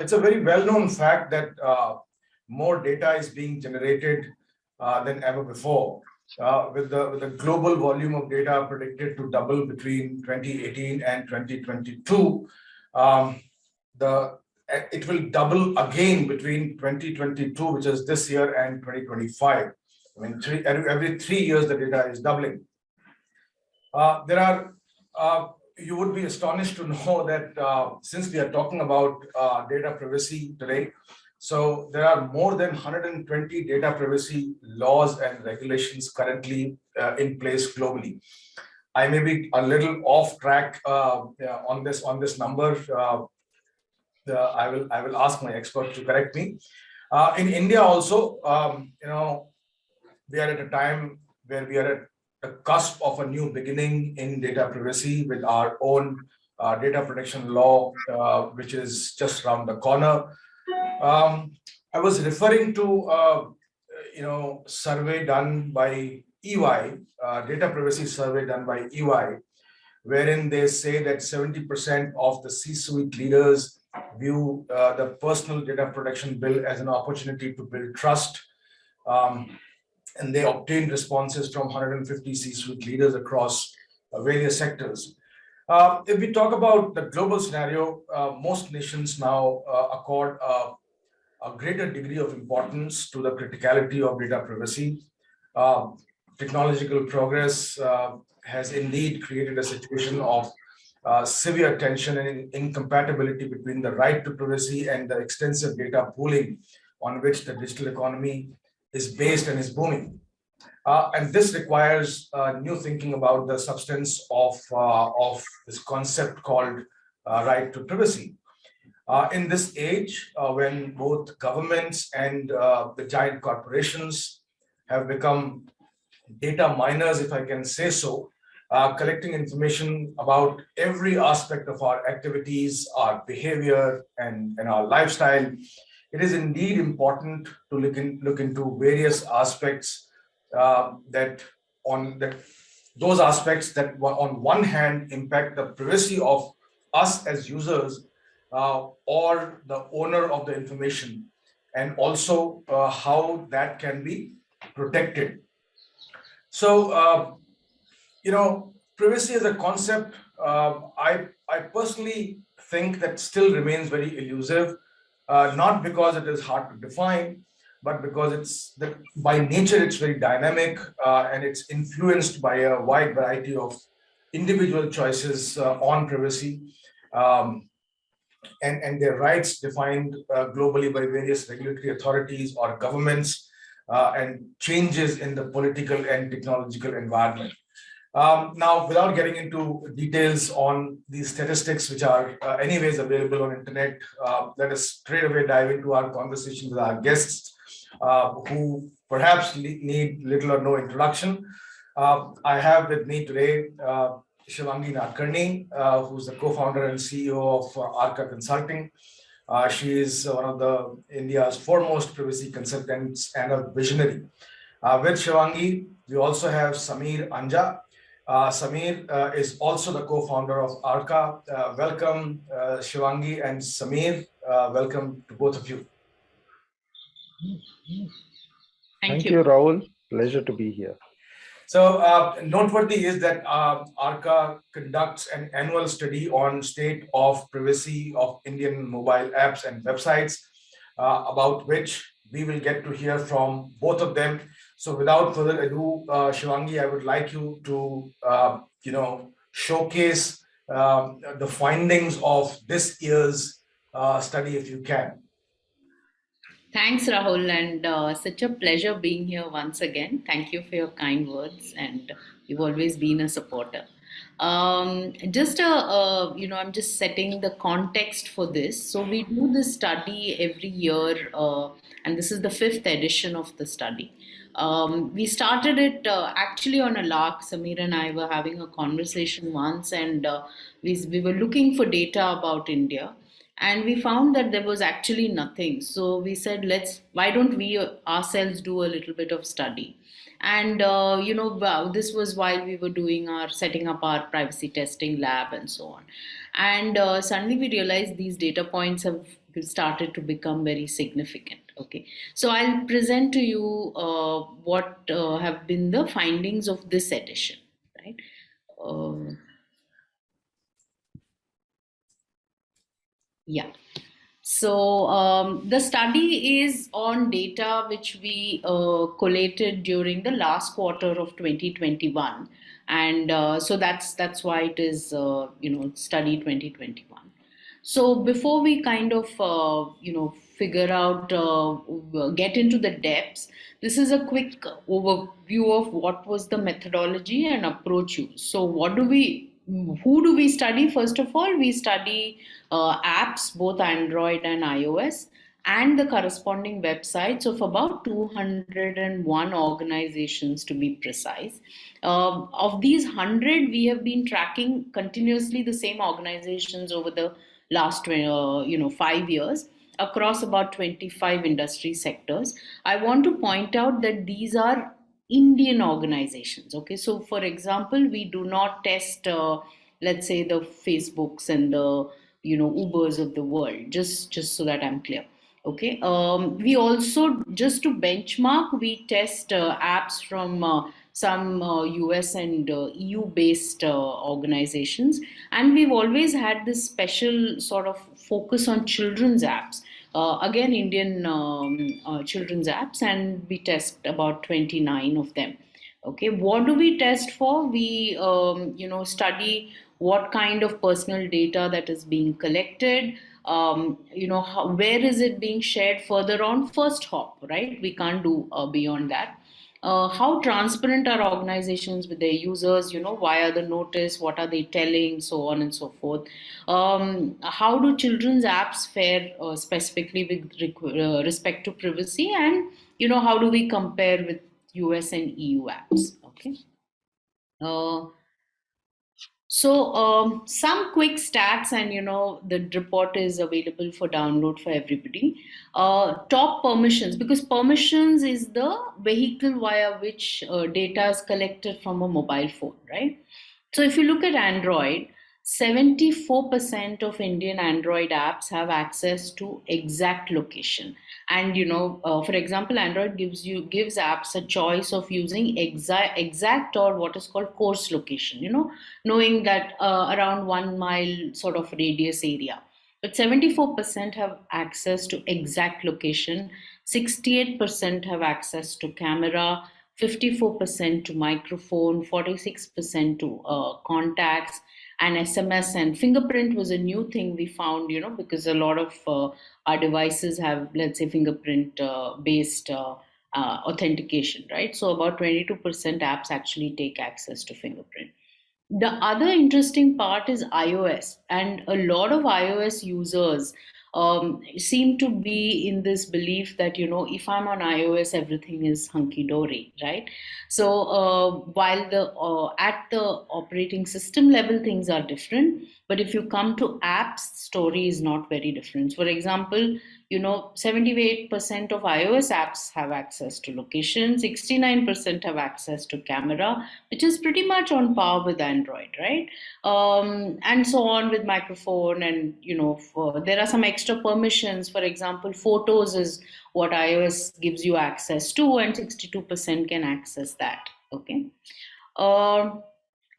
it's a very well-known fact that more data is being generated than ever before. With the global volume of data predicted to double between 2018 and 2022, um, it will double again between 2022, which is this year, and 2025. I mean, every 3 years the data is doubling. You would be astonished to know that since we are talking about data privacy today, so there are more than 120 data privacy laws and regulations currently in place globally. I may be a little off track on this number. I will ask my expert to correct me. In India also, we are at a time where we are at the cusp of a new beginning in data privacy with our own data protection law, which is just around the corner. I was referring to survey done by EY, data privacy survey done by EY, wherein they say that 70% of the C-suite leaders view the personal data protection bill as an opportunity to build trust. And they obtained responses from 150 C-suite leaders across various sectors. If we talk about the global scenario, most nations now accord a greater degree of importance to the criticality of data privacy. Technological progress has indeed created a situation of severe tension and incompatibility between the right to privacy and the extensive data pooling on which the digital economy is based and is booming. And this requires new thinking about the substance of this concept called right to privacy. In this age, when both governments and the giant corporations have become data miners, if I can say so, collecting information about every aspect of our activities, our behavior, and our lifestyle, it is indeed important to look into various aspects those aspects that on one hand impact the privacy of us as users or the owner of the information, and also how that can be protected. So, privacy as a concept, I personally think that still remains very elusive, not because it is hard to define, but because by nature it's very dynamic and it's influenced by a wide variety of individual choices on privacy and their rights defined globally by various regulatory authorities or governments and changes in the political and technological environment. Now, without getting into details on these statistics, which are anyways available on internet, let us straight away dive into our conversation with our guests, who perhaps need little or no introduction. I have with me today Shivangi Nadkarni, who's the co-founder and CEO of Arrka Consulting. She is one of India's foremost privacy consultants and a visionary. With Shivangi, we also have Anja. Samir is also the co-founder of Arrka. Welcome, Shivangi and Samir. Welcome to both of you. Thank you, Rahul. Pleasure to be here. So noteworthy is that Arrka conducts an annual study on state of privacy of Indian mobile apps and websites, about which we will get to hear from both of them. So without further ado, Shivangi, I would like you to showcase the findings of this year's study, if you can. Thanks, Rahul, and such a pleasure being here once again. Thank you for your kind words, and you've always been a supporter. I'm just setting the context for this. So we do this study every year, and this is the 5th edition of the study. We started it actually on a lark. Samir and I were having a conversation once, and we were looking for data about India. And we found that there was actually nothing. So we said, why don't we ourselves do a little bit of study? And, this was while we were setting up our privacy testing lab and so on. And suddenly we realized these data points have started to become very significant. Okay, so I'll present to you what have been the findings of this edition, right? Yeah. So the study is on data which we collated during the last quarter of 2021, and so that's why it is study 2021. So before we kind of figure out get into the depths, this is a quick overview of what was the methodology and approach used. So who do we study? First of all, we study apps, both Android and iOS, and the corresponding websites of about 201 organizations to be precise. Of these 100, we have been tracking continuously the same organizations over the last 5 years across about 25 industry sectors. I want to point out that these are Indian organizations. Okay, so for example, we do not test, let's say, the Facebooks and the Ubers of the world. Just so that I'm clear. Okay, we also, just to benchmark, we test apps from some US and EU based organizations, and we've always had this special sort of focus on children's apps. Again, Indian children's apps, and we test about 29 of them. Okay, what do we test for? We study what kind of personal data that is being collected. Where is it being shared further on? First hop, right? We can't do beyond that. How transparent are organizations with their users? Via the notice, what are they telling, so on and so forth. How do children's apps fare specifically with respect to privacy, and how do we compare with US and EU apps? Okay. Some quick stats, and the report is available for download for everybody. Top permissions, because permissions is the vehicle via which data is collected from a mobile phone, right? So if you look at Android, 74% of Indian Android apps have access to exact location. And for example, Android gives apps a choice of using exact or what is called coarse location, knowing that around 1 mile sort of radius area. But 74% have access to exact location, 68% have access to camera, 54% to microphone, 46% to contacts, and SMS. And fingerprint was a new thing we found, because a lot of our devices have, let's say, fingerprint based authentication, right? So about 22% apps actually take access to fingerprint. The other interesting part is iOS, and a lot of iOS users seem to be in this belief that if I'm on iOS, everything is hunky dory, right? So while at the operating system level things are different, but if you come to apps, story is not very different. For example, 78% of iOS apps have access to location, 69% have access to camera, which is pretty much on par with Android, right? And so on with microphone, and there are some extra permissions. For example, photos is what iOS gives you access to, and 62% can access that. Okay.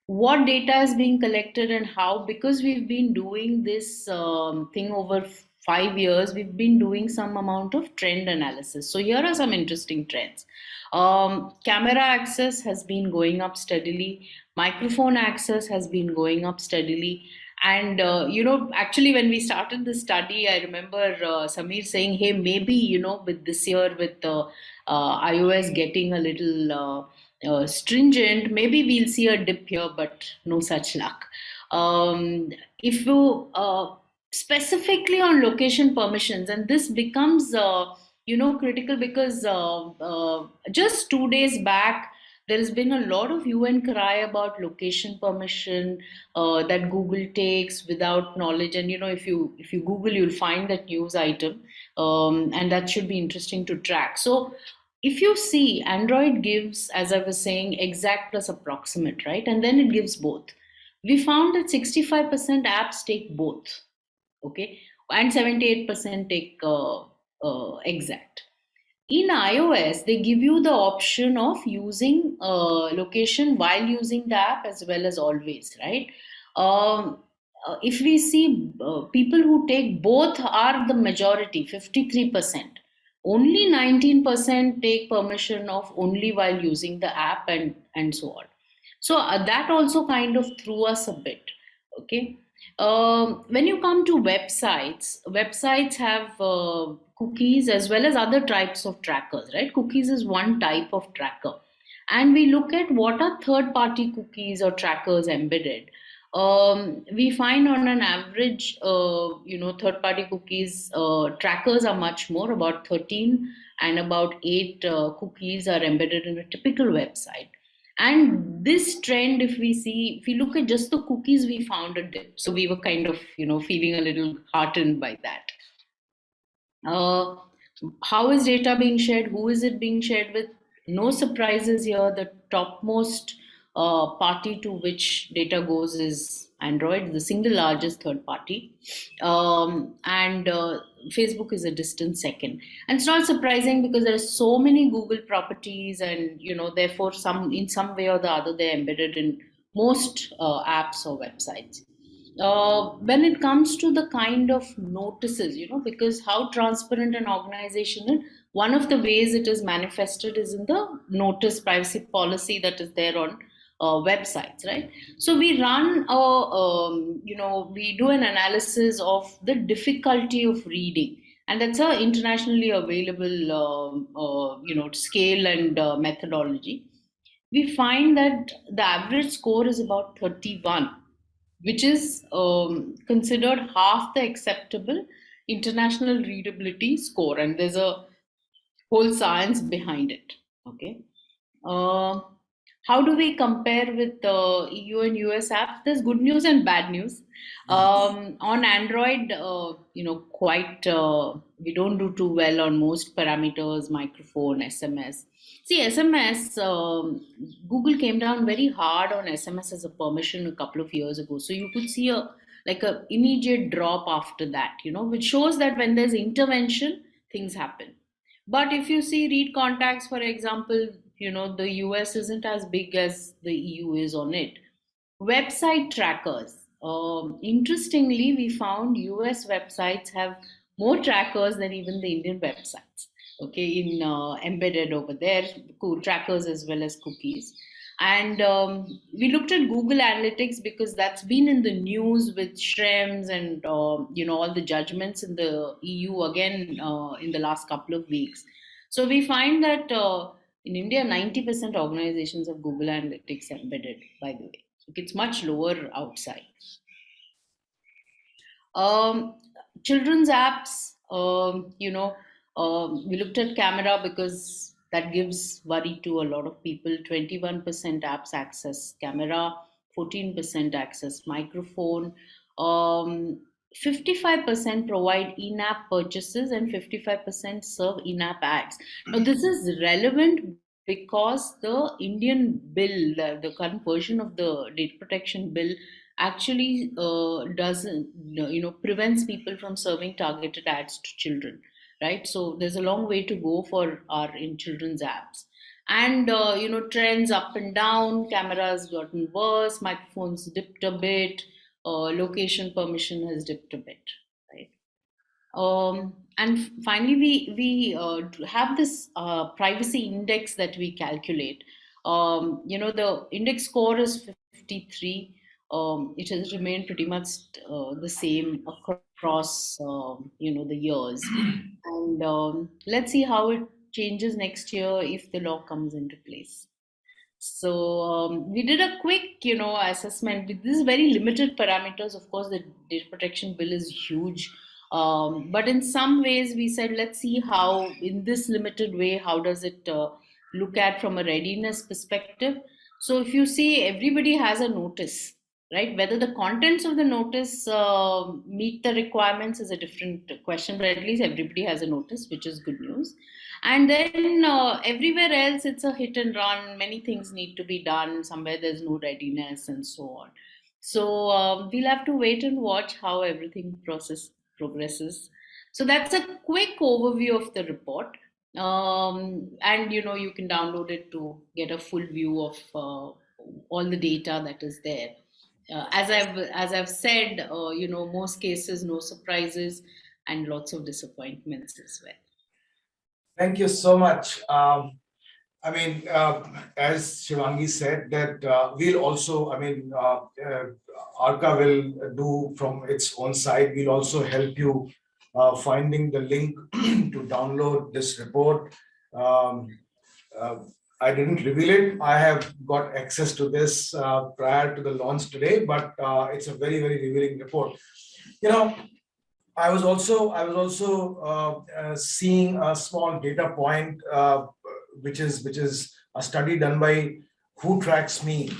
What data is being collected and how? Because we've been doing this thing over 5 years, we've been doing some amount of trend analysis. So here are some interesting trends. Camera access has been going up steadily. Microphone access has been going up steadily. And, actually, when we started the study, I remember Samir saying, hey, maybe, with this year, with iOS getting a little stringent, maybe we'll see a dip here, but no such luck. If you specifically on location permissions, and this becomes critical, because just 2 days back there has been a lot of hue and cry about location permission that Google takes without knowledge. And if you Google, you'll find that news item, and that should be interesting to track. So if you see, Android gives, as I was saying, exact plus approximate, right? And then it gives both. We found that 65% apps take both. Okay. and 78% take exact. In iOS, they give you the option of using location while using the app as well as always, right? Um, if we see people who take both are the majority, 53%. Only 19% take permission of only while using the app and so on. So that also kind of threw us a bit. Okay. When you come to websites, websites have cookies as well as other types of trackers, right? Cookies is one type of tracker. And we look at what are third party cookies or trackers embedded. We find on an average, third party cookies trackers are much more, about 13, and about 8 cookies are embedded in a typical website. And this trend, if we look at just the cookies, we found a dip. So we were kind of, feeling a little heartened by that. Uh, how is data being shared? Who is it being shared with? No surprises here. The topmost party to which data goes is Android, the single largest third party. And Facebook is a distant second. And it's not surprising because there are so many Google properties, and therefore in some way or the other they're embedded in most apps or websites. When it comes to the kind of notices, because how transparent an organization is, one of the ways it is manifested is in the notice privacy policy that is there on websites, right? So we run, we do an analysis of the difficulty of reading, and that's a internationally available, scale and methodology. We find that the average score is about 31, which is considered half the acceptable international readability score, and there's a whole science behind it. Okay. How do we compare with EU and US apps? There's good news and bad news. On Android, quite we don't do too well on most parameters, microphone, SMS. See, SMS, Google came down very hard on SMS as a permission a couple of years ago. So you could see a immediate drop after that, which shows that when there's intervention, things happen. But if you see read contacts, for example, the US isn't as big as the EU is on it. Website trackers. Interestingly, we found US websites have more trackers than even the Indian websites. Okay, in embedded over there, trackers as well as cookies. And we looked at Google Analytics because that's been in the news with Schrems and all the judgments in the EU again in the last couple of weeks. So we find that in India, 90% organizations have Google Analytics embedded, by the way. It's much lower outside. Children's apps, we looked at camera because that gives worry to a lot of people. 21% apps access camera, 14% access microphone, 55% provide in-app purchases, and 55% serve in-app ads. Now, this is relevant because the Indian bill, the current version of the data protection bill, actually doesn't, prevents people from serving targeted ads to children, right? So there's a long way to go for our in children's apps. And trends up and down. Cameras gotten worse, microphones dipped a bit, location permission has dipped a bit, right? And finally, we have this privacy index that we calculate. The index score is 53. It has remained pretty much the same across the years. And let's see how it changes next year if the law comes into place. So we did a quick, assessment with these very limited parameters. Of course, the data protection bill is huge, but in some ways we said, let's see how, in this limited way, how does it look at from a readiness perspective. So if you see, everybody has a notice, right? Whether the contents of the notice meet the requirements is a different question, but at least everybody has a notice, which is good news. And then everywhere else, it's a hit and run. Many things need to be done. Somewhere there's no readiness and so on. So we'll have to wait and watch how everything progresses. So that's a quick overview of the report. And you can download it to get a full view of all the data that is there. As I've said, most cases, no surprises, and lots of disappointments as well. Thank you so much. I mean, as Shivangi said, that we'll also, Arrka will do from its own side. We'll also help you finding the link to download this report. Uh, I didn't reveal it. I have got access to this prior to the launch today, but it's a very, very revealing report. I was also seeing a small data point, which is a study done by Who Tracks Me,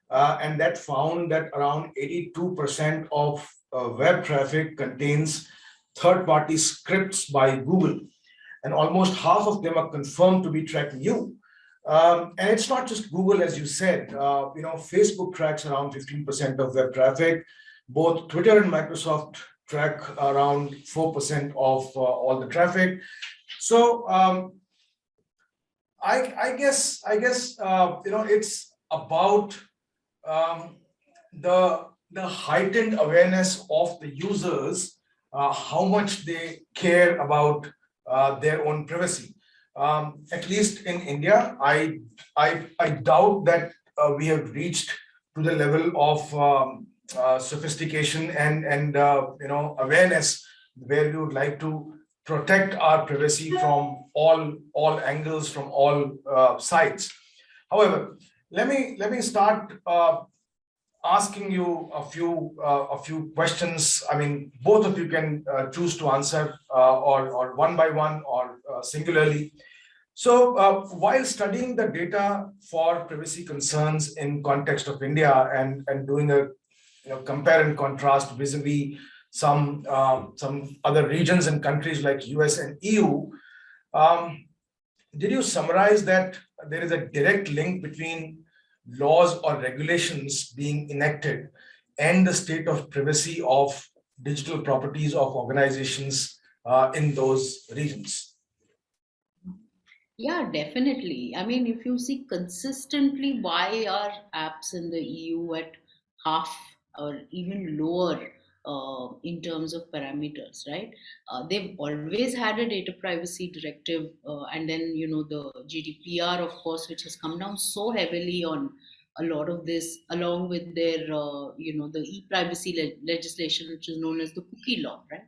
and that found that around 82% of web traffic contains third-party scripts by Google, and almost half of them are confirmed to be tracking you. And it's not just Google, as you said. Facebook tracks around 15% of web traffic. Both Twitter and Microsoft track around 4% of all the traffic. So I guess it's about the heightened awareness of the users, how much they care about their own privacy. At least in India, I doubt that we have reached to the level of sophistication and awareness where we would like to protect our privacy from all angles, from all sides. However, let me start asking you a few questions. I mean, both of you can choose to answer or one by one or singularly. So while studying the data for privacy concerns in context of India and doing a compare and contrast vis-a-vis some other regions and countries like US and EU, did you summarize that there is a direct link between laws or regulations being enacted and the state of privacy of digital properties of organizations in those regions? Yeah, definitely. I mean, if you see consistently, why are apps in the EU at half or even lower in terms of parameters, right? They've always had a data privacy directive, and then the GDPR, of course, which has come down so heavily on a lot of this, along with their the e-privacy legislation, which is known as the cookie law, right?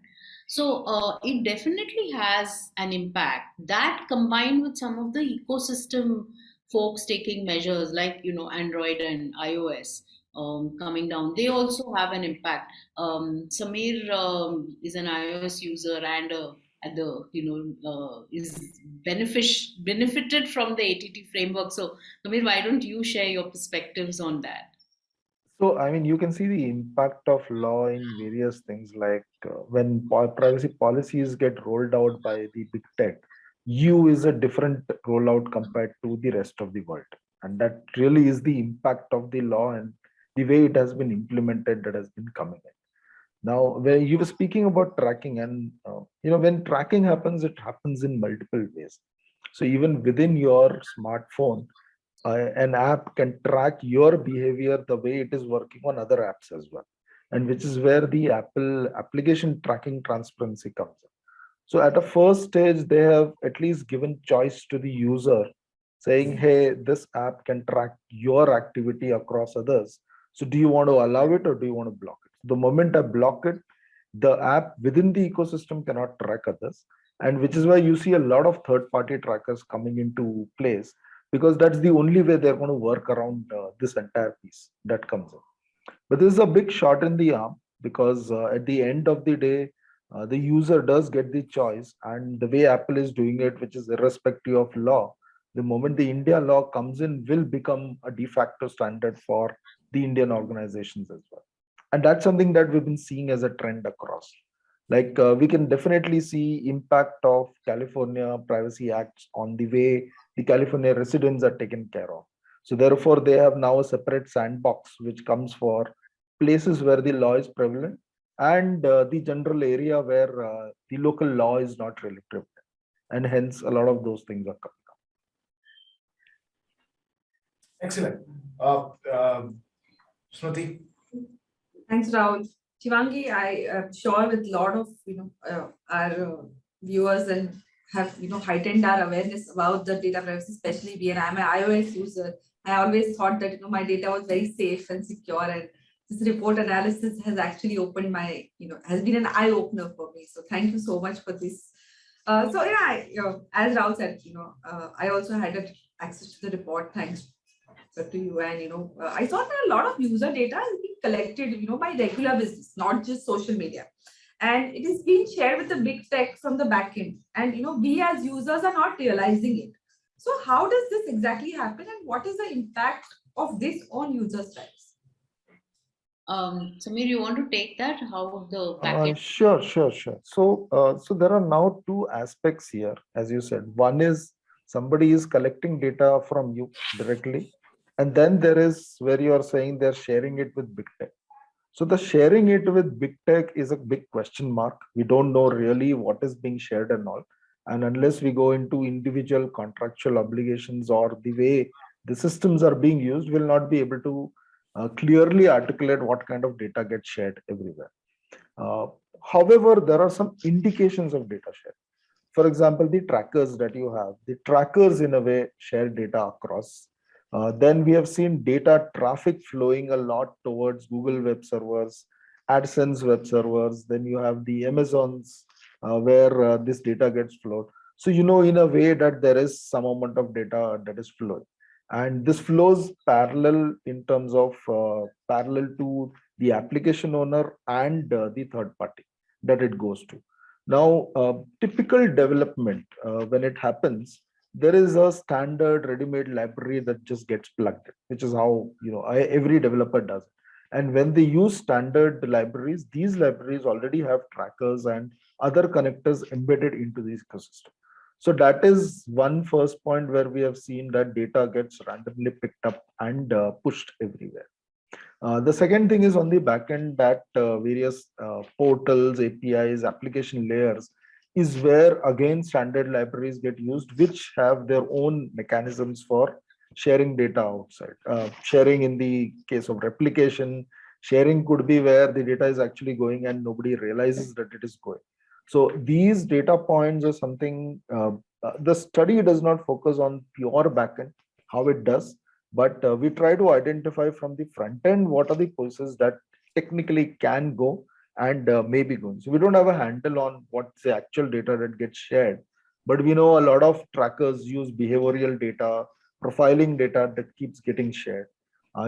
So it definitely has an impact. That combined with some of the ecosystem folks taking measures like Android and iOS coming down, they also have an impact. Samir is an iOS user and at the is benefited from the ATT framework. So Samir, why don't you share your perspectives on that? So, I mean, you can see the impact of law in various things like when privacy policies get rolled out by the big tech, EU is a different rollout compared to the rest of the world. And that really is the impact of the law and the way it has been implemented that has been coming in. Now, when you were speaking about tracking, and when tracking happens, it happens in multiple ways. So even within your smartphone, an app can track your behavior the way it is working on other apps as well, and which is where the Apple application tracking transparency comes in. So at a first stage, they have at least given choice to the user, saying, hey, this app can track your activity across others. So do you want to allow it or do you want to block it? The moment I block it, the app within the ecosystem cannot track others. And which is why you see a lot of third-party trackers coming into place, because that's the only way they're going to work around this entire piece that comes in. But this is a big shot in the arm, because at the end of the day, the user does get the choice, and the way Apple is doing it, which is irrespective of law, the moment the India law comes in, will become a de facto standard for the Indian organizations as well. And that's something that we've been seeing as a trend across. Like we can definitely see impact of California Privacy Acts on the way the California residents are taken care of. So therefore, they have now a separate sandbox which comes for places where the law is prevalent, and the general area where the local law is not really prevalent, and hence a lot of those things are coming up. Excellent. Smriti? Thanks, Rahul. Shivangi, I am sure with a lot of our viewers and have heightened our awareness about the data privacy, especially me. And I'm an iOS user. I always thought that my data was very safe and secure, and this report analysis has actually opened my has been an eye opener for me. So thank you so much for this. So yeah, as Rahul said, I also had access to the report. Thanks to you. And I saw that a lot of user data is being collected by regular business, not just social media, and it is being shared with the big tech from the back end, and we as users are not realizing it. So how does this exactly happen, and what is the impact of this on users' lives? Samir, you want to take that? How the backend? Sure. So there are now two aspects here, as you said. One is somebody is collecting data from you directly, and then there is where you are saying they're sharing it with big tech. So the sharing it with big tech is a big question mark. We don't know really what is being shared and all. And unless we go into individual contractual obligations or the way the systems are being used, we'll not be able to clearly articulate what kind of data gets shared everywhere. Uh, However, there are some indications of data share. For example, the trackers that you have, the trackers in a way share data across. Then we have seen data traffic flowing a lot towards Google web servers, AdSense web servers. Then you have the Amazons where this data gets flowed. So, in a way that there is some amount of data that is flowing. And this flows parallel in terms of parallel to the application owner and the third party that it goes to. Now, typical development, when it happens, there is a standard ready-made library that just gets plugged in, which is how every developer does it. And when they use standard libraries, these libraries already have trackers and other connectors embedded into the ecosystem. So that is one first point where we have seen that data gets randomly picked up and pushed everywhere. The second thing is on the backend that various portals, APIs, application layers is where again standard libraries get used, which have their own mechanisms for sharing data outside. Sharing in the case of replication, sharing could be where the data is actually going and nobody realizes that it is going. So these data points are something the study does not focus on pure backend, how it does, but we try to identify from the front end what are the places that technically can go and may be going. So we don't have a handle on what's the actual data that gets shared, but we know a lot of trackers use behavioral data, profiling data that keeps getting shared.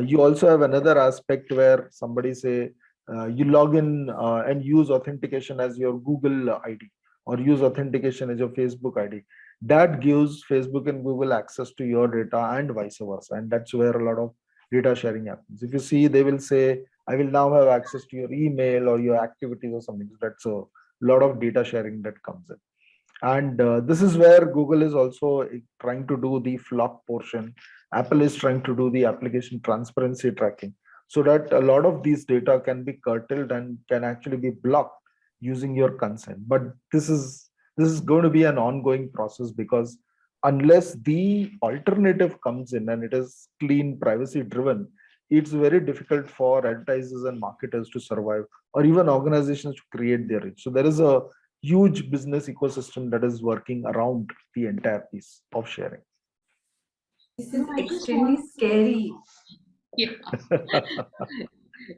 You also have another aspect where somebody say you log in and use authentication as your Google ID or use authentication as your Facebook ID. That gives Facebook and Google access to your data and vice versa. And that's where a lot of data sharing happens. If you see, they will say, I will now have access to your email or your activities or something. So that's a lot of data sharing that comes in. And this is where Google is also trying to do the flock portion. Apple is trying to do the application transparency tracking so that a lot of these data can be curtailed and can actually be blocked using your consent. But this is going to be an ongoing process because unless the alternative comes in and it is clean, privacy driven, it's very difficult for advertisers and marketers to survive or even organizations to create their reach. So there is a huge business ecosystem that is working around the entire piece of sharing. This is extremely scary. Yeah.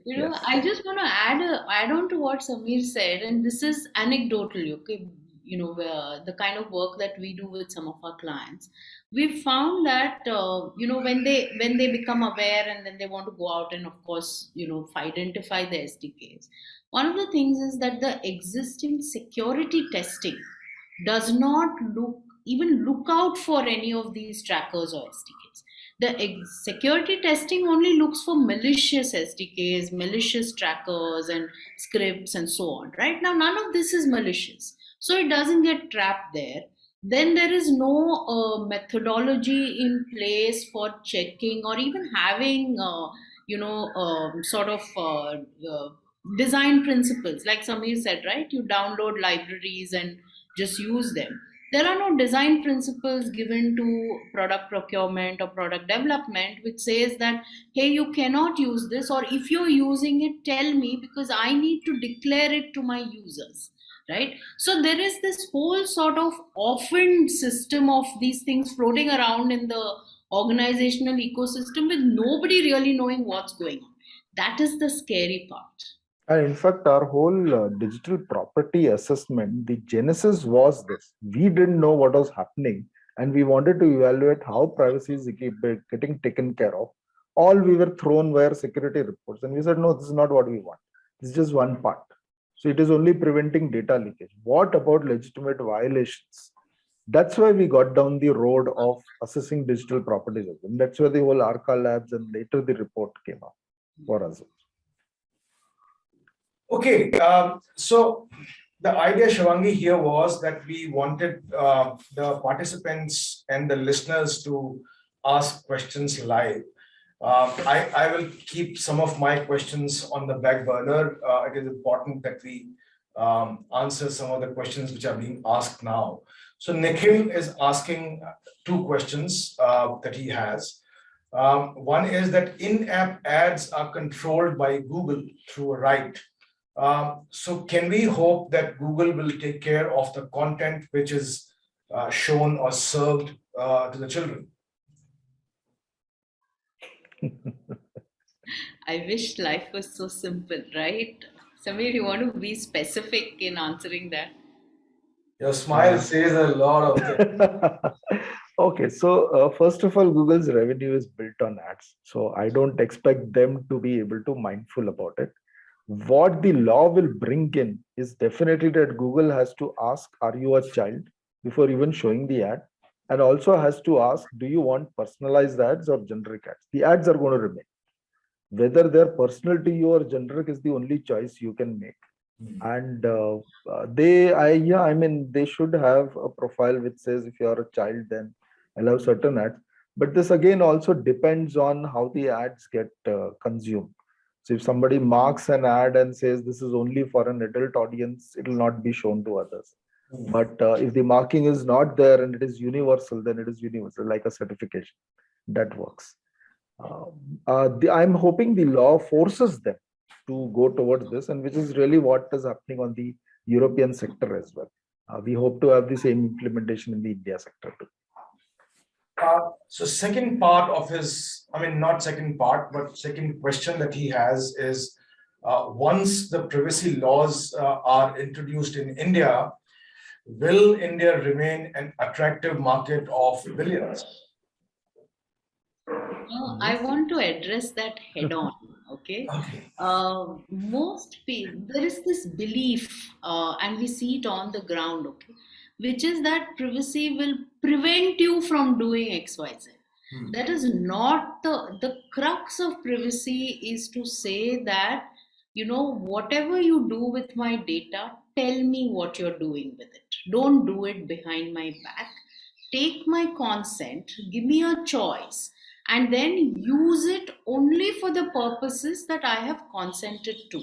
Yes. I just want to add on to what Samir said, and this is anecdotal. Okay, the kind of work that we do with some of our clients, we found that when they become aware and then they want to go out and of course identify the SDKs. One of the things is that the existing security testing does not look out for any of these trackers or SDKs. The security testing only looks for malicious SDKs, malicious trackers, and scripts, and so on. Right now, none of this is malicious, so it doesn't get trapped there. Then there is no methodology in place for checking or even having, sort of design principles, like Samir said, right? You download libraries and just use them. There are no design principles given to product procurement or product development which says that, hey, you cannot use this, or if you're using it, tell me, because I need to declare it to my users, right? So there is this whole sort of orphaned system of these things floating around in the organizational ecosystem with nobody really knowing what's going on. That is the scary part. And in fact, our whole digital property assessment, the genesis was this. We didn't know what was happening, and we wanted to evaluate how privacy is getting taken care of. All we were thrown were security reports, and we said, no, this is not what we want. This is just one part. So it is only preventing data leakage. What about legitimate violations? That's why we got down the road of assessing digital properties. And that's where the whole Arrka labs and later the report came up for us. Okay, so the idea, Shivangi, here was that we wanted the participants and the listeners to ask questions live. I will keep some of my questions on the back burner. It is important that we answer some of the questions which are being asked now. So Nikhil is asking two questions that he has. One is that in-app ads are controlled by Google through a right. So can we hope that Google will take care of the content which is shown or served to the children? I wish life was so simple, right? Samir, you want to be specific in answering that? Your smile says a lot of things. Okay, so first of all, Google's revenue is built on ads. So I don't expect them to be able to mindful about it. What the law will bring in is definitely that Google has to ask, are you a child, before even showing the ad, and also has to ask, do you want personalized ads or generic ads? The ads are going to remain. Whether they're personal to you or generic is the only choice you can make. And they should have a profile which says if you're a child, then allow certain ads. But this again also depends on how the ads get consumed. So if somebody marks an ad and says this is only for an adult audience, it will not be shown to others. But if the marking is not there and it is universal, then it is universal, like a certification. That works. I'm hoping the law forces them to go towards this, and which is really what is happening on the European sector as well. We hope to have the same implementation in the India sector too. So second part of his, not second part, but second question that he has is, once the privacy laws are introduced in India, will India remain an attractive market of billions? I want to address that head on. Okay. Most people, there is this belief, and we see it on the ground, okay, which is that privacy will prevent you from doing XYZ. That is not the crux of privacy, is to say that, whatever you do with my data, tell me what you're doing with it. Don't do it behind my back. Take my consent, give me a choice, and then use it only for the purposes that I have consented to.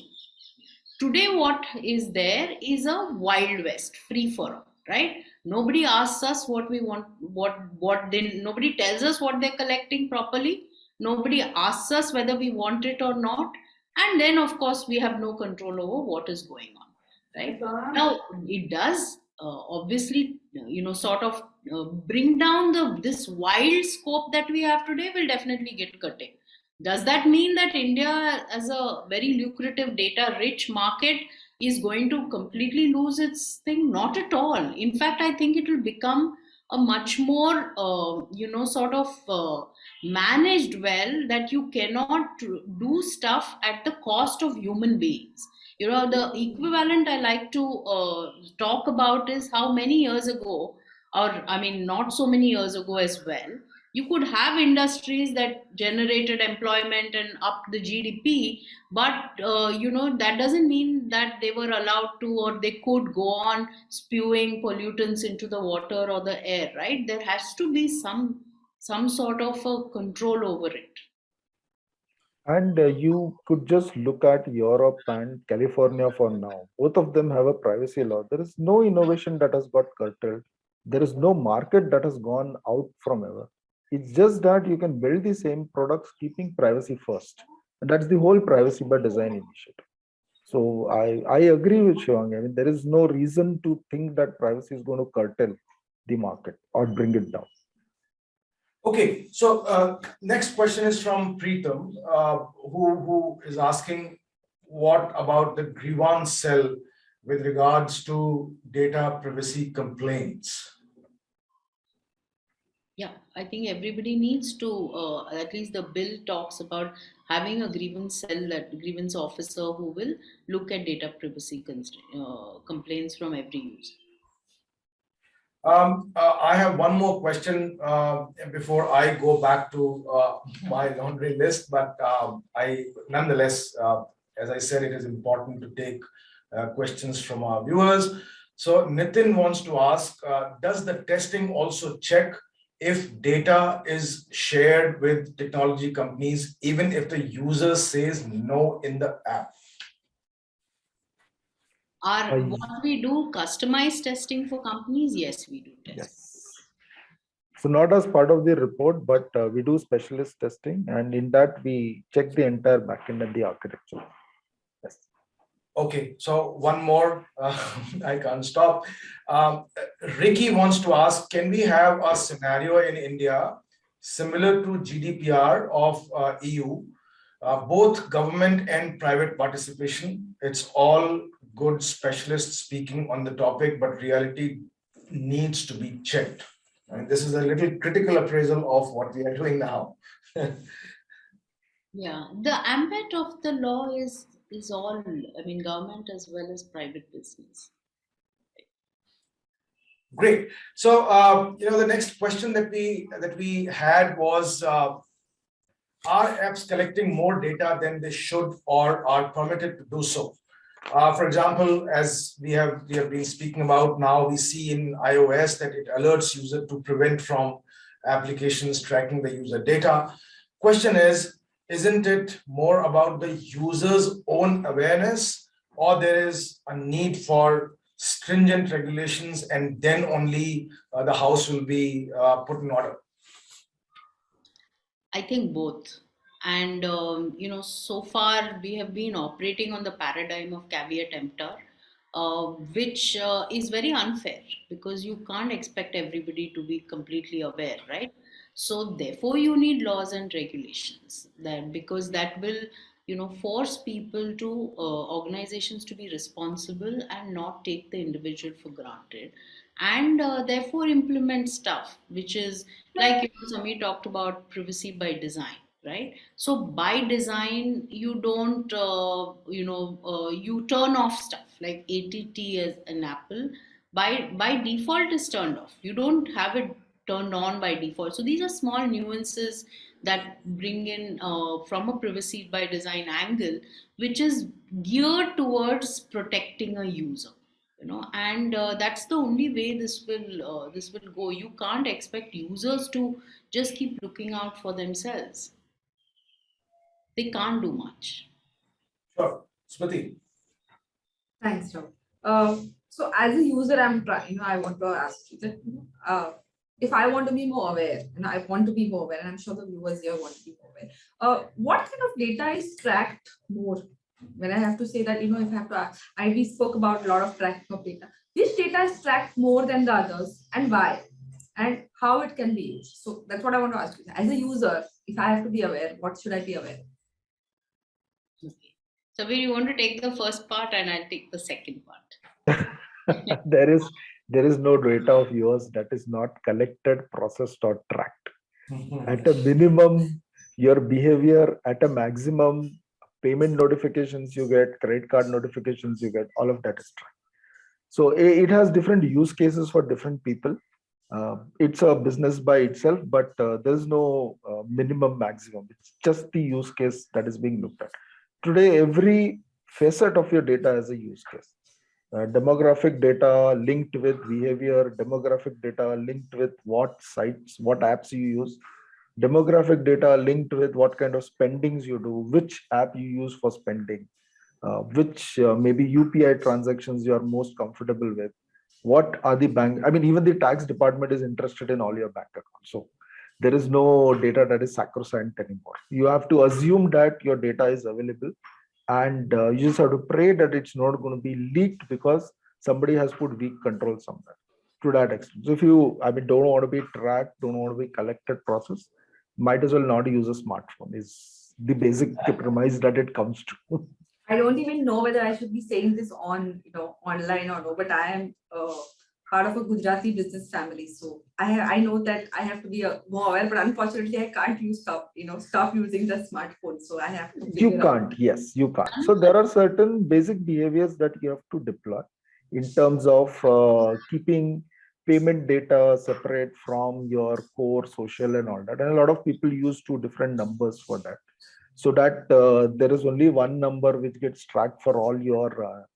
Today, what is there is a wild west, free for all, right? Nobody asks us what we want, nobody tells us what they're collecting properly. Nobody asks us whether we want it or not. And then, of course, we have no control over what is going on, right? Now, it does obviously, sort of bring down this wild scope that we have today will definitely get curtailed. Does that mean that India, as a very lucrative data rich market, is going to completely lose its thing? Not at all. In fact, I think it will become a much more, sort of managed well, that you cannot do stuff at the cost of human beings. The equivalent I like to talk about is how many years ago, or not so many years ago as well, you could have industries that generated employment and upped the GDP, but that doesn't mean that they were allowed to, or they could go on spewing pollutants into the water or the air, right? There has to be some sort of a control over it. And you could just look at Europe and California for now. Both of them have a privacy law. There is no innovation that has got curtailed. There is no market that has gone out from ever. It's just that you can build the same products keeping privacy first. And that's the whole privacy by design initiative. So I agree with Shivangi. I mean, there is no reason to think that privacy is going to curtail the market or bring it down. Okay, so next question is from Preetham, who is asking, what about the grievance cell with regards to data privacy complaints? Yeah, I think everybody needs to, at least the bill talks about having a grievance cell, that grievance officer who will look at data privacy complaints from every user. I have one more question before I go back to my laundry list, but I nonetheless, as I said, it is important to take questions from our viewers. So Nitin wants to ask, does the testing also check if data is shared with technology companies, even if the user says no in the app? What we do, customized testing for companies, yes, we do test. Yes. So not as part of the report, but we do specialist testing, and in that we check the entire backend and the architecture. Yes. Okay, so one more, I can't stop. Ricky wants to ask, can we have a scenario in India similar to GDPR of EU, both government and private participation? It's all good specialists speaking on the topic, but reality needs to be checked. And this is a little critical appraisal of what we are doing now. Yeah, the ambit of the law is all, I mean, government as well as private business. Great. So, the next question that we had was, are apps collecting more data than they should or are permitted to do so? For example, as we have been speaking about now, we see in iOS that it alerts user to prevent from applications tracking the user data. Question is, isn't it more about the user's own awareness, or there is a need for stringent regulations and then only the house will be put in order? I think both. And, so far we have been operating on the paradigm of caveat emptor, which is very unfair because you can't expect everybody to be completely aware, right? So therefore you need laws and regulations, that because that will force people to organizations to be responsible and not take the individual for granted, and therefore implement stuff which is like Sami talked about privacy by design, right? So by design you don't you turn off stuff like ATT as an Apple by default is turned off. You don't have it turned on by default. So these are small nuances that bring in from a privacy by design angle, which is geared towards protecting a user, and that's the only way this will go. You can't expect users to just keep looking out for themselves. They can't do much. Sure. Smriti. Thanks, Rob. So as a user, I'm trying, I want to ask you that, if I want to be more aware, I want to be more aware, and I'm sure the viewers here want to be more aware. What kind of data is tracked more? When I have to say that, if I have to ask, we spoke about a lot of tracking of data. Which data is tracked more than the others, and why? And how it can be used? So that's what I want to ask you. As a user, if I have to be aware, what should I be aware of? Okay. So you want to take the first part and I'll take the second part. there is no data of yours that is not collected, processed, or tracked. At a minimum, your behavior, at a maximum, payment notifications you get, credit card notifications you get, all of that is tracked. So it has different use cases for different people. It's a business by itself, but there's no minimum maximum. It's just the use case that is being looked at. Today, every facet of your data has a use case. Demographic data linked with behavior, demographic data linked with what sites, what apps you use. Demographic data linked with what kind of spendings you do, which app you use for spending, which maybe UPI transactions you are most comfortable with. What are the bank? I mean, even the tax department is interested in all your bank accounts. So there is no data that is sacrosanct anymore. You have to assume that your data is available, and you just have to pray that it's not going to be leaked because somebody has put weak control somewhere to that extent. So if you, I mean, don't want to be tracked, don't want to be collected process, might as well not use a smartphone is the basic premise that it comes to. I don't even know whether I should be saying this on, online or no, but I am part of a Gujarati business family. So I know that I have to be more aware, but unfortunately I can't stop using the smartphone. So I have to You figure can't, yes, you can't. So there are certain basic behaviors that you have to deploy in terms of keeping payment data separate from your core social and all that. And a lot of people use two different numbers for that. So that there is only one number which gets tracked for all your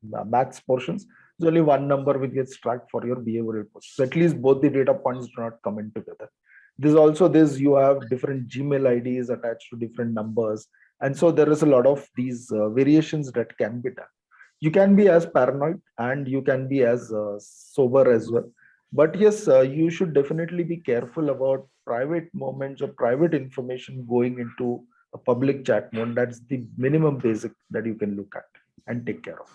max portions. There's only one number which gets tracked for your behavioral portions. So at least both the data points do not come in together. There's also this, you have different Gmail IDs attached to different numbers. And so there is a lot of these variations that can be done. You can be as paranoid and you can be as sober as well. But yes, you should definitely be careful about private moments or private information going into a public chat mode. That's the minimum basic that you can look at and take care of.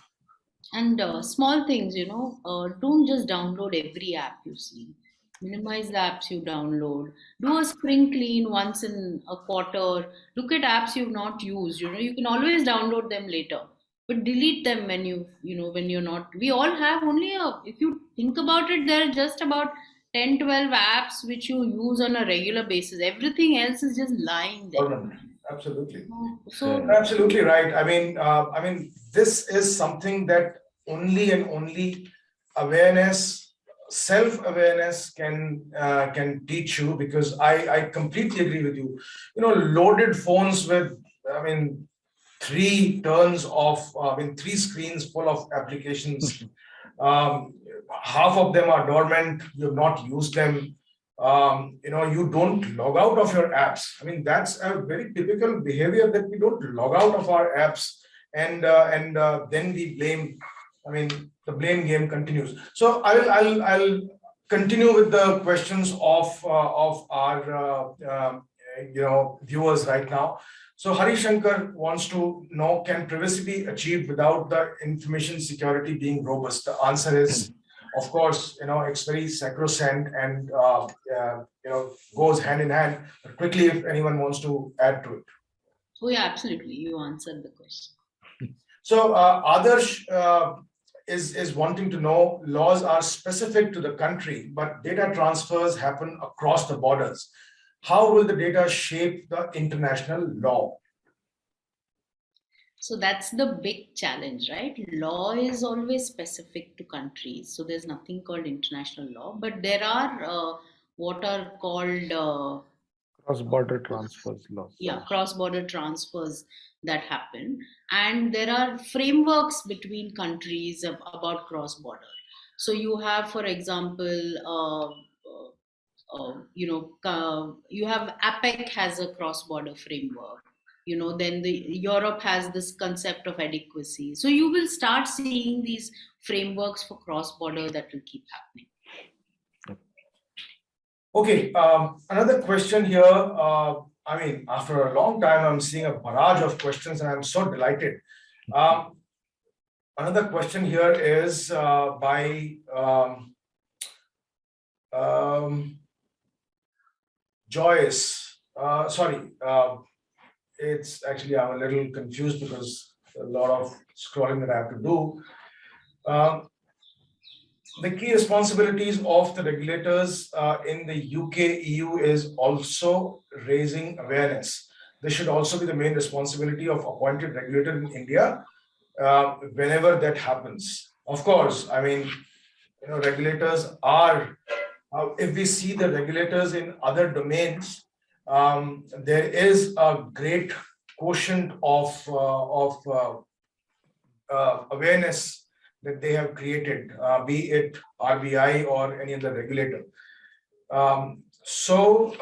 And small things, don't just download every app you see. Minimize the apps you download. Do a spring clean once in a quarter. Look at apps you've not used. You can always download them later, but delete them when when you're not. We all have only if you think about it, there are just about 10, 12 apps which you use on a regular basis. Everything else is just lying there. Absolutely. So Absolutely right. I mean, this is something that only and only awareness, self-awareness can teach you. Because I completely agree with you. Loaded phones with, I mean, three screens full of applications. Half of them are dormant. You've not used them. You don't log out of your apps. I mean, that's a very typical behavior, that we don't log out of our apps, and then we blame. I mean, the blame game continues. So I'll continue with the questions of our viewers right now. So Hari Shankar wants to know: can privacy be achieved without the information security being robust? The answer is, of course, it's very sacrosanct and goes hand in hand. But quickly, if anyone wants to add to it. oh yeah, absolutely. You answered the question. So Adarsh is wanting to know: laws are specific to the country, but data transfers happen across the borders. How will the data shape the international law? So that's the big challenge, right? Law is always specific to countries. So there's nothing called international law, but there are what are called Cross-border transfers laws. cross-border transfers that happen, and there are frameworks between countries about cross-border. So you have, for example, you have APEC has a cross-border framework. Then the Europe has this concept of adequacy. So you will start seeing these frameworks for cross-border that will keep happening. Okay, another question here. I mean, after a long time, I'm seeing a barrage of questions, and I'm so delighted. Another question here is by Joyce. Sorry, it's actually, I'm a little confused because a lot of scrolling that I have to do. The key responsibilities of the regulators in the UK, EU is also raising awareness. This should also be the main responsibility of appointed regulator in India whenever that happens. Of course, I mean, regulators are, if we see the regulators in other domains, there is a great quotient of awareness that they have created, be it RBI or any other regulator. So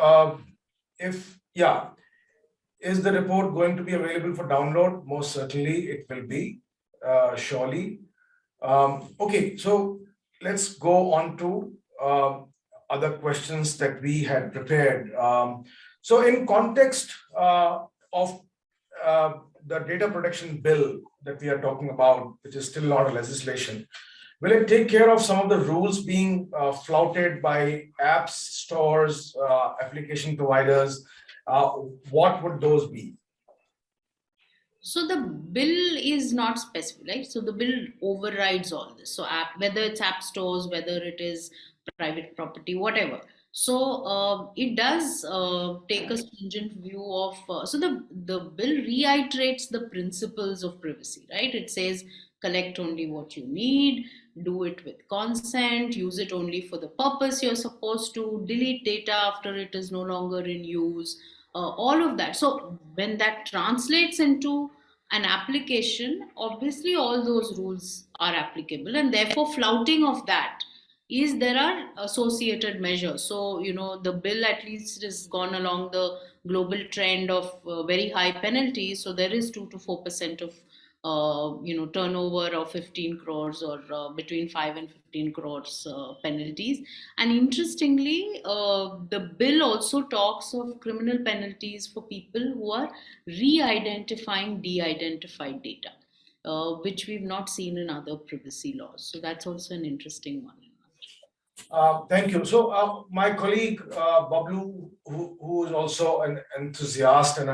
is the report going to be available for download? Most certainly it will be, surely. Okay, so let's go on to other questions that we had prepared. So in context of the data protection bill that we are talking about, which is still not a legislation, will it take care of some of the rules being flouted by apps, stores, application providers? What would those be? So the bill is not specific, right? So the bill overrides all this. So whether it's app stores, whether it is private property, whatever. So it does take a stringent view of. So the bill reiterates the principles of privacy, right? It says collect only what you need, do it with consent, use it only for the purpose you're supposed to, delete data after it is no longer in use. All of that. So when that translates into an application, obviously all those rules are applicable, and therefore flouting of that is there are associated measures. So the bill at least has gone along the global trend of very high penalties. So there is 2 to 4% of turnover of 15 crores or between 5 and 15 crores penalties. And interestingly, the bill also talks of criminal penalties for people who are re-identifying de-identified data, which we've not seen in other privacy laws. So that's also an interesting one. Thank you. So my colleague Bablu, who is also an enthusiast and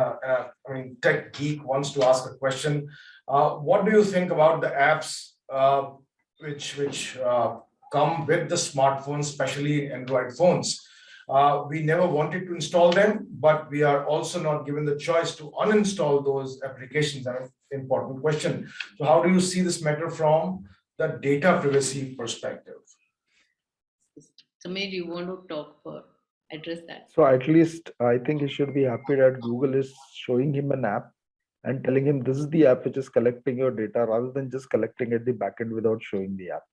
tech geek, wants to ask a question. What do you think about the apps which come with the smartphones, especially Android phones? We never wanted to install them, but we are also not given the choice to uninstall those applications. An important question. So how do you see this matter from the data privacy perspective? Samir, you want to address that? So at least I think he should be happy that Google is showing him an app and telling him this is the app which is collecting your data, rather than just collecting at the backend without showing the app.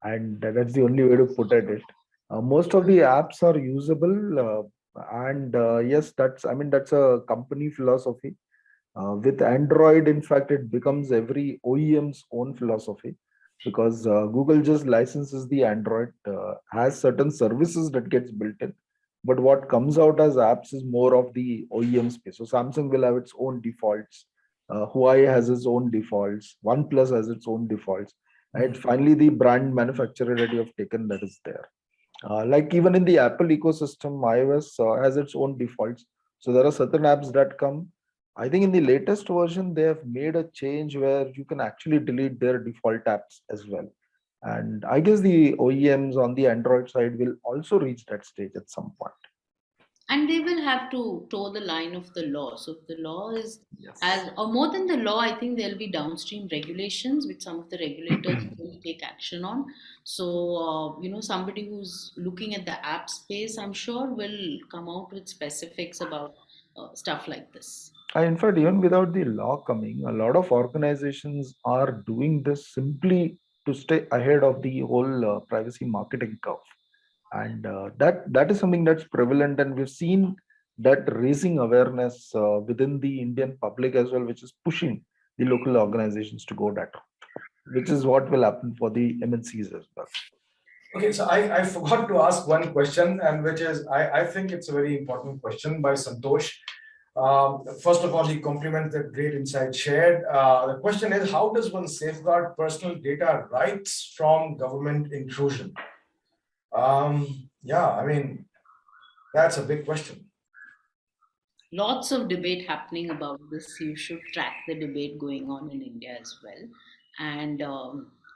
And that's the only way to put it. Most of the apps are usable, and yes, that's a company philosophy. With Android, in fact, it becomes every OEM's own philosophy, because Google just licenses the Android, has certain services that gets built in, but what comes out as apps is more of the OEM space. So Samsung will have its own defaults, Huawei has its own defaults, OnePlus has its own defaults, and finally the brand manufacturer that you have taken that is there. Like even in the Apple ecosystem, iOS has its own defaults. So there are certain apps that come. I think in the latest version, they have made a change where you can actually delete their default apps as well. And I guess the OEMs on the Android side will also reach that stage at some point. And they will have to toe the line of the law. So if the law is Yes. or more than the law, I think there'll be downstream regulations which some of the regulators will take action on. So somebody who's looking at the app space, I'm sure, will come out with specifics about stuff like this. In fact, even without the law coming, a lot of organizations are doing this simply to stay ahead of the whole privacy marketing curve. And that is something that's prevalent, and we've seen that raising awareness within the Indian public as well, which is pushing the local organizations to go that route, which is what will happen for the MNCs as well. Okay, so I forgot to ask one question, and which is, I think it's a very important question by Santosh. First of all, he compliments the great insight shared. The question is, how does one safeguard personal data rights from government intrusion? That's a big question. Lots of debate happening about this. You should track the debate going on in India as well. And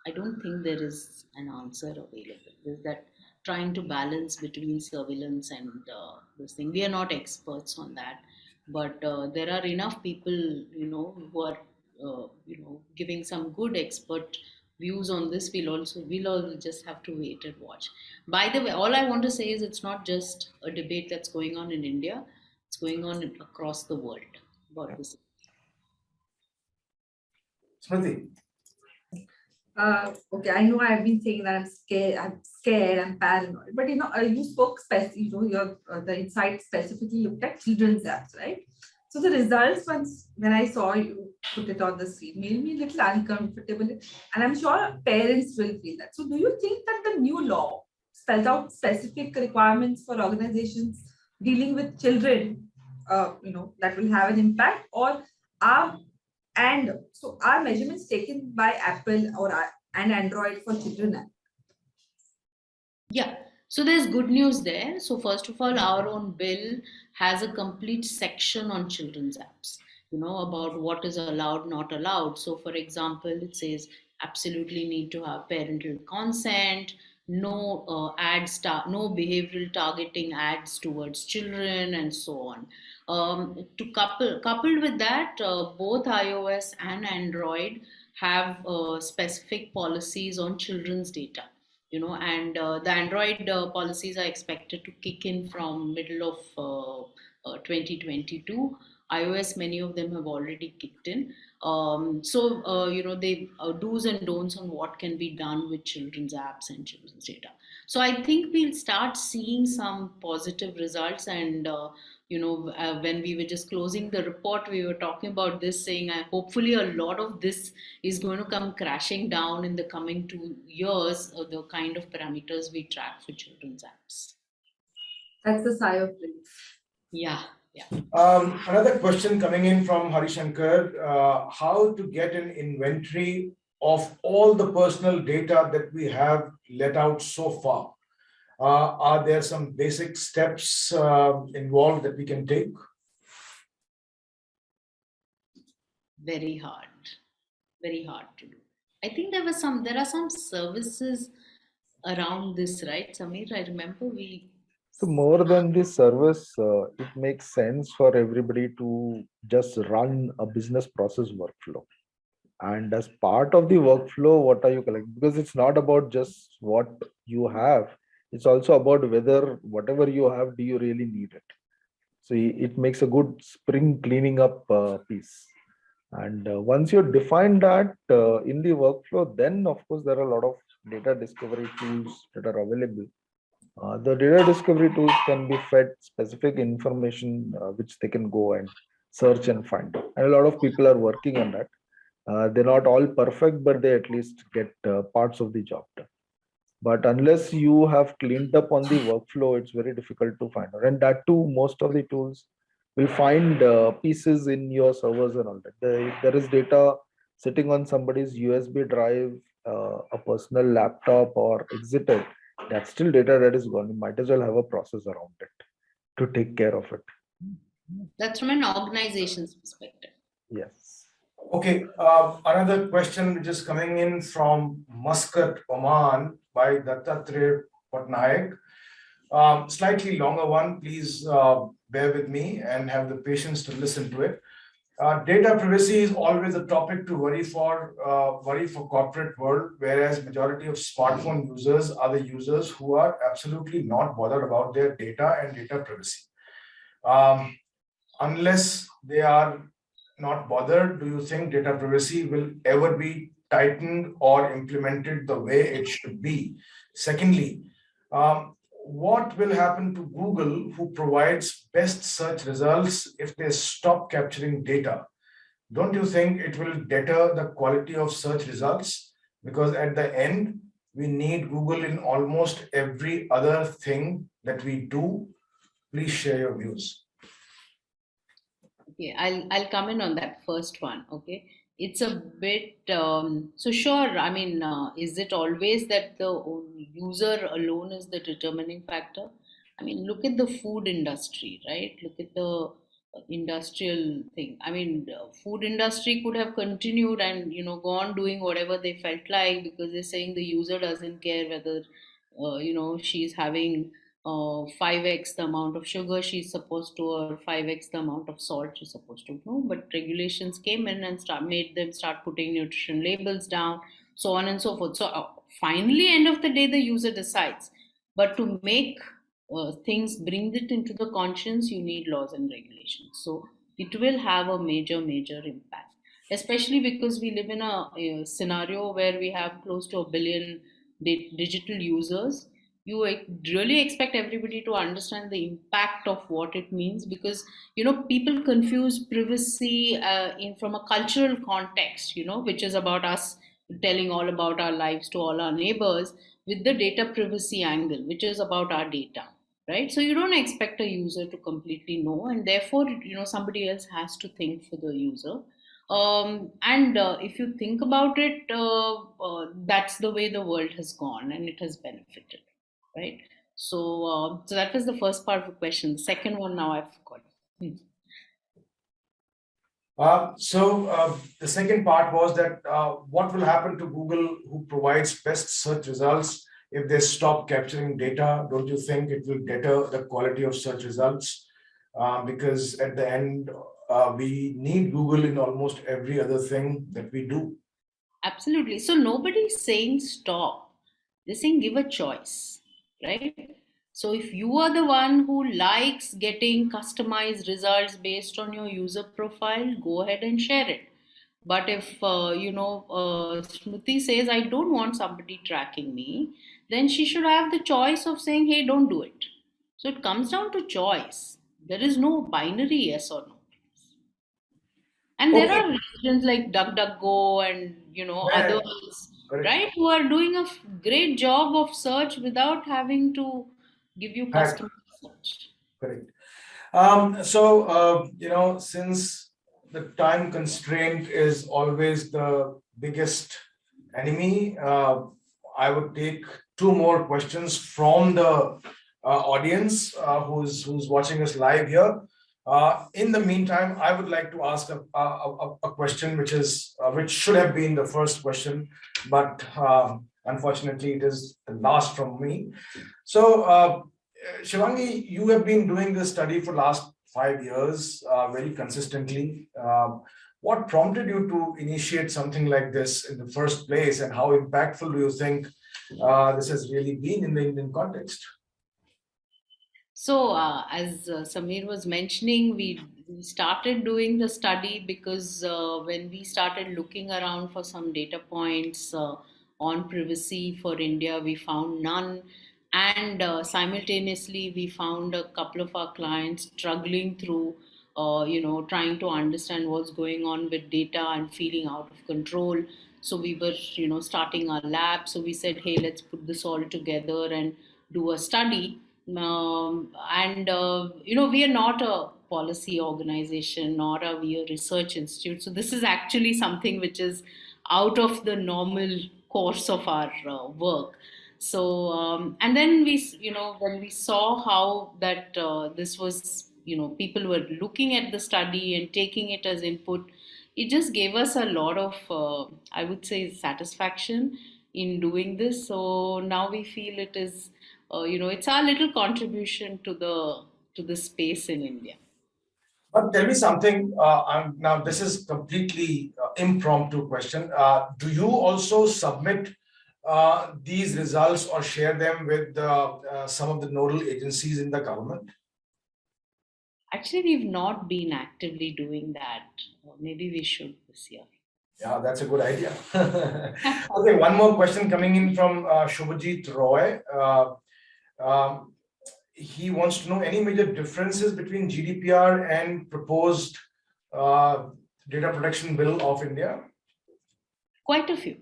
I don't think there is an answer available. There's that trying to balance between surveillance and this thing. We are not experts on that, but there are enough people, who are, giving some good expert views on this. We'll all just have to wait and watch. By the way, all I want to say is it's not just a debate that's going on in India. It's going on across the world about this. Smriti. Okay, I know I've been saying that I'm scared, I'm paranoid, but you spoke your the insight specifically looked at children's apps, right? So the results when I saw you put it on the screen made me a little uncomfortable, and I'm sure parents will feel that. So do you think that the new law spells out specific requirements for organizations dealing with children, that will have an impact, or are and so are measurements taken by Apple and Android for children? Yeah, so there's good news there. So, first of all, our own bill has a complete section on children's apps, about what is allowed, not allowed. So, for example, it says absolutely need to have parental consent, no no behavioral targeting ads towards children, and so on. Coupled with that, both iOS and Android have specific policies on children's data, and the Android policies are expected to kick in from middle of 2022. iOS, many of them have already kicked in. They do's and don'ts on what can be done with children's apps and children's data. So I think we'll start seeing some positive results. And when we were just closing the report, we were talking about this, saying hopefully a lot of this is going to come crashing down in the coming 2 years, the kind of parameters we track for children's apps. That's the sigh of relief. Yeah, yeah. Another question coming in from Harishankar, how to get an inventory of all the personal data that we have let out so far? Are there some basic steps involved that we can take? Very hard to do. I think there are some services around this, right, Samir? I remember So more than this service, it makes sense for everybody to just run a business process workflow. And as part of the workflow, what are you collecting? Because it's not about just what you have. It's also about whether whatever you have, do you really need it? So it makes a good spring cleaning up piece. And once you define that in the workflow, then of course there are a lot of data discovery tools that are available. The data discovery tools can be fed specific information which they can go and search and find. And a lot of people are working on that. They're not all perfect, but they at least get parts of the job done. But unless you have cleaned up on the workflow, it's very difficult to find out. And that too, most of the tools will find pieces in your servers and all that. There is data sitting on somebody's USB drive, a personal laptop, or exited. That's still data that is gone. You might as well have a process around it to take care of it. That's from an organization's perspective. Yes. Okay, another question which is coming in from Muscat, Oman by Dattatreya Patnaik. Slightly longer one, please bear with me and have the patience to listen to it. Data privacy is always a topic to worry for corporate world, whereas majority of smartphone users are the users who are absolutely not bothered about their data and data privacy. Unless they are not bothered, do you think data privacy will ever be tightened or implemented the way it should be? Secondly, what will happen to Google, who provides best search results, if they stop capturing data? Don't you think it will deter the quality of search results? Because at the end, we need Google in almost every other thing that we do. Please share your views. Okay, I'll come in on that first one. Okay, it's a bit so sure. I mean, is it always that the user alone is the determining factor? I mean, look at the food industry, right? Look at the industrial thing. I mean, the food industry could have continued and gone doing whatever they felt like, because they're saying the user doesn't care whether she's having 5x the amount of sugar she's supposed to, or 5x the amount of salt she's supposed to know. But regulations came in and made them start putting nutrition labels down, so on and so forth. So finally, end of the day, the user decides. But to make things, bring it into the conscience, you need laws and regulations. So it will have a major impact. especially because we live in a scenario where we have close to a billion digital users. You really expect everybody to understand the impact of what it means, because people confuse privacy in from a cultural context, which is about us telling all about our lives to all our neighbors, with the data privacy angle, which is about our data, right? So you don't expect a user to completely know, and therefore somebody else has to think for the user. And if you think about it, that's the way the world has gone, and it has benefited, right? So that was the first part of the question. The second one, now I've forgotten. The second part was that what will happen to Google, who provides best search results, if they stop capturing data? Don't you think it will deter the quality of search results? Because at the end, we need Google in almost every other thing that we do. Absolutely. So nobody's saying stop. They're saying give a choice, right? So if you are the one who likes getting customized results based on your user profile, go ahead and share it. But if Smriti says I don't want somebody tracking me, then she should have the choice of saying, hey, don't do it. So it comes down to choice. There is no binary yes or no. And there Okay. are regions like DuckDuckGo and Yeah, others, correct. right, who are doing a great job of search without having to give you Correct. custom search. Correct. Since the time constraint is always the biggest enemy, I would take two more questions from the audience who's watching us live here. In the meantime, I would like to ask a question which should have been the first question, but unfortunately, it is the last from me. So. Shivangi, you have been doing this study for last 5 years, very consistently. What prompted you to initiate something like this in the first place, and how impactful do you think this has really been in the Indian context? So, as Samir was mentioning, we started doing the study because when we started looking around for some data points on privacy for India, we found none. And simultaneously, we found a couple of our clients struggling through, trying to understand what's going on with data and feeling out of control. So we were, starting our lab. So we said, hey, let's put this all together and do a study. And we are not a policy organization, nor are we a research institute, so this is actually something which is out of the normal course of our work. So and then when we saw how that this was, people were looking at the study and taking it as input, it just gave us a lot of I would say satisfaction in doing this. So now we feel it is it's our little contribution to the space in India. But tell me something. Now, this is completely impromptu question. Do you also submit these results or share them with some of the nodal agencies in the government? Actually, we've not been actively doing that. Maybe we should this year. Yeah, that's a good idea. Okay, one more question coming in from Shubhajit Roy. Um, he wants to know any major differences between GDPR and proposed uh, data protection bill of India. Quite a few,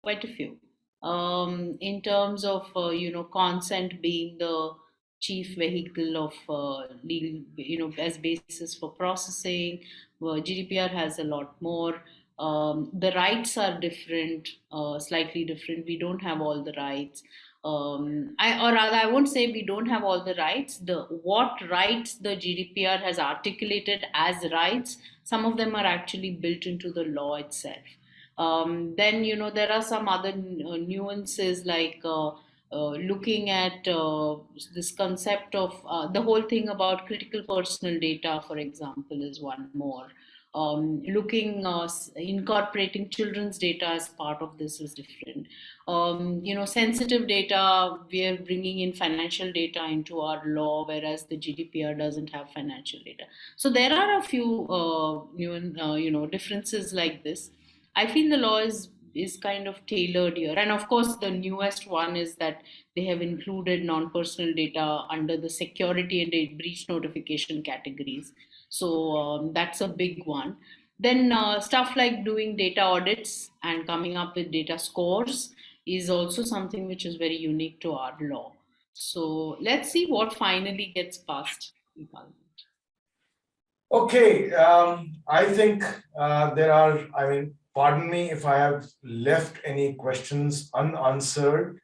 quite a few. In terms of consent being the chief vehicle of legal, as basis for processing, GDPR has a lot more. The rights are different, slightly different. We don't have all the rights. Or rather, I won't say we don't have all the rights. The what rights the GDPR has articulated as rights, some of them are actually built into the law itself. Then there are some other nuances like looking at this concept of the whole thing about critical personal data, for example, is one more. Looking incorporating children's data as part of this is different. Sensitive data, we are bringing in financial data into our law, whereas the GDPR doesn't have financial data. So there are a few differences like this. I feel the law is kind of tailored here, and of course the newest one is that they have included non-personal data under the security and breach notification categories. So that's a big one. Then stuff like doing data audits and coming up with data scores is also something which is very unique to our law. So let's see what finally gets passed in Parliament. Okay, I think pardon me if I have left any questions unanswered,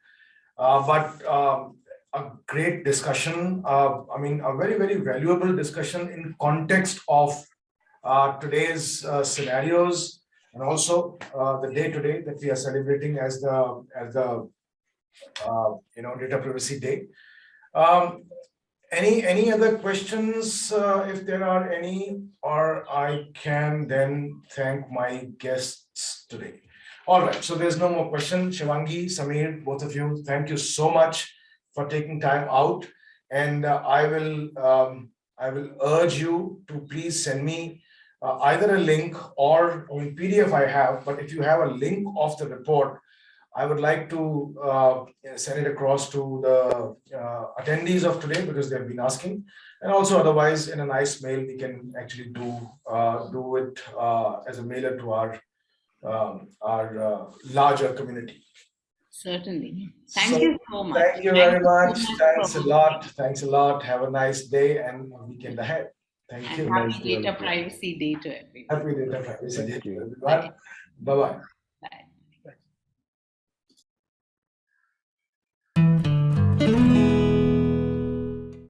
but a great discussion. A very, very valuable discussion in context of today's scenarios, and also the day today that we are celebrating as the Data Privacy Day. Any other questions, if there are any, or I can then thank my guests today. All right, so there's no more question. Shivangi, Samir, both of you, thank you so much for taking time out. And I will urge you to please send me either a link or PDF I have, but if you have a link of the report, I would like to send it across to the attendees of today because they've been asking, and also otherwise in a nice mail we can actually do it as a mailer to our larger community. Certainly. Thank you so much. Thank you very much. Thanks a lot. Thanks a lot. Have a nice day and a weekend ahead. Thank you. Happy Data Privacy Day to everyone. Happy Data Privacy Day Thank to you. everyone. Bye-bye.